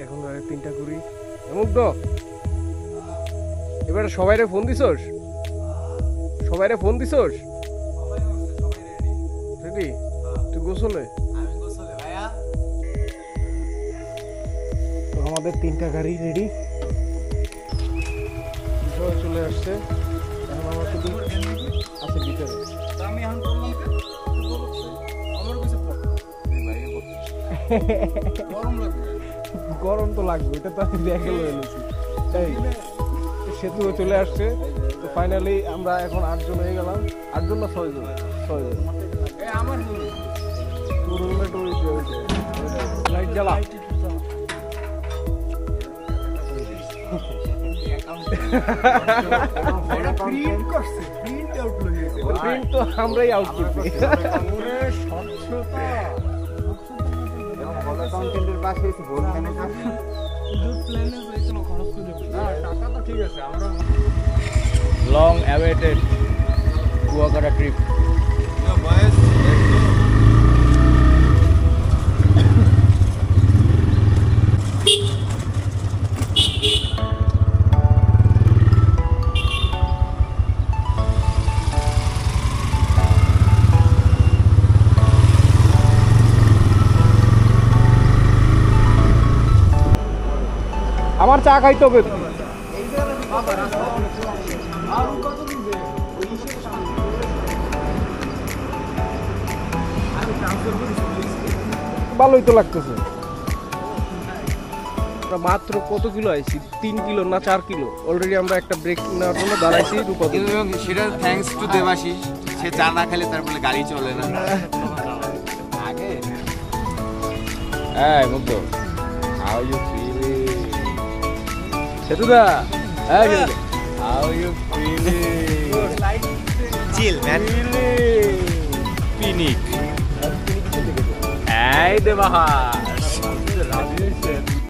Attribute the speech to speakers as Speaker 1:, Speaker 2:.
Speaker 1: এখন 3:20 মুগ্ধ এবারে সবাইরে ফোন দিছস রেডি তুই গোসলে তো আমাদের 3টা গাড়ি রেডি সবাই চলে আসছে এখন আমার শুধু আছে ভিতরে আমি এখন গরম তো লাগবে এটা তো আমি দেখে লয়েছি তাই সেতু চলে আসছে তো ফাইনালি আমরা এখন 8 জন হয়ে গেলাম 8 জন না 6 জন আমার রুমে তো লাইট জ্বালা প্রিন্ট তো আমরাই আউট করছি লং অ্যাওয়েটেড কুয়াকাটা ট্রিপ আমার চা খাইতে হবে ভালোই তো লাগতেছে মাত্র কত কিলো আইছি 3 কিলো না 4 কিলো অলরেডি আমরা একটা ব্রেক নেওয়ার জন্য দাঁড়াইছি
Speaker 2: সেটা থ্যাঙ্কস টু দেবাশিস সে চা না খেলে তার বলে গাড়ি চলে না আগে
Speaker 1: এই মুগ্ধ হাউ ইউ ফিলিং সেতুদা এই how you feeling
Speaker 2: chill man
Speaker 1: পিনিক এই দেবাহা